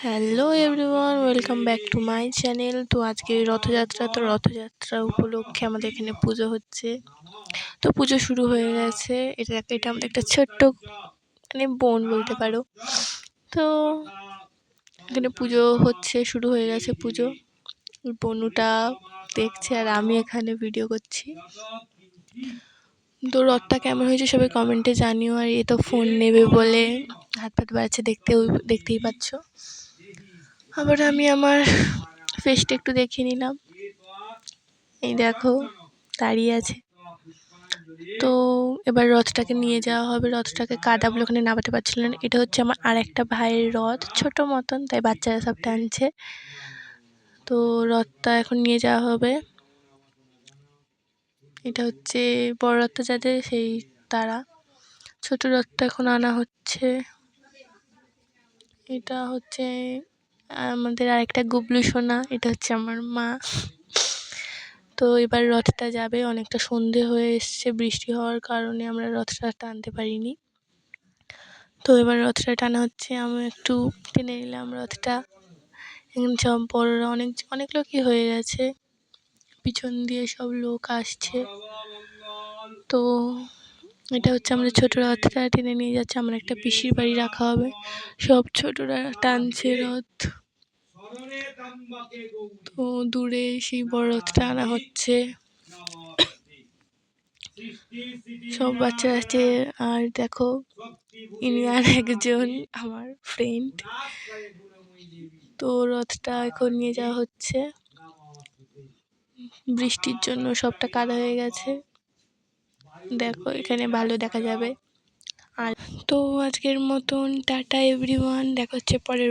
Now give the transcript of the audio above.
Hello everyone, welcome back to my channel. তো আজকে রথযাত্রা উপলক্ষে আমাদের এখানে পুজো হচ্ছে। তো পুজো শুরু হয়ে গেছে। এটা আমাদের একটা ছোট্ট মানে বোন বলতে পারো। তো এখানে পুজো হচ্ছে, শুরু হয়ে গেছে পুজো। বনুটা দেখছে আর আমি এখানে ভিডিও করছি। তো রথটা কেমন হয়েছে সবাই কমেন্টে জানিও। আর এ তো ফোন নেবে বলে হাত পাত বাড়াচ্ছে, দেখতেই পাচ্ছ। আবার আমি আমার ফেসটা একটু দেখিয়ে নিলাম। এই দেখো দাঁড়িয়ে আছে। তো এবার রথটাকে নিয়ে যাওয়া হবে। রথটাকে কাদা বলে ওখানে নামাতে পারছিল না। এটা হচ্ছে আমার আর একটা ভাইয়ের রথ, ছোট মতন, তাই বাচ্চারা সব টানছে। তো রথটা এখন নিয়ে যাওয়া হবে। এটা হচ্ছে বড় রথটা যাদের, সেই তারা। ছোট রথটা এখন আনা হচ্ছে। এটা হচ্ছে আমাদের আরেকটা গুবলু সোনা, এটা হচ্ছে আমার মা। তো এবার রথটা যাবে। অনেকটা সন্ধে হয়ে এসছে, বৃষ্টি হওয়ার কারণে আমরা রথটা টানতে পারিনি। তো এবার রথটা টানা হচ্ছে, আমি একটু টেনে নিলাম রথটা। এখানে সব বড়রা অনেক লোকই হয়ে গেছে, পিছন দিয়ে সব লোক আসছে। তো এটা হচ্ছে আমাদের ছোট রথটা টেনে নিয়ে যাচ্ছে। আমার একটা পিসির বাড়ি রাখা হবে, সব ছোটরা টানছে রথ। তো দূরে সেই বড় রথটা আনা হচ্ছে, সব বাচ্চা আছে। আর দেখো ইনি আর একজন আমার ফ্রেন্ড। তো রথটা এখন নিয়ে যাওয়া হচ্ছে। বৃষ্টির জন্য সবটা কাদা হয়ে গেছে, দেখো এখানে ভালো দেখা যাবে। আর তো আজকের মতন টাটা এভরিওয়ান, দেখা হচ্ছে পরের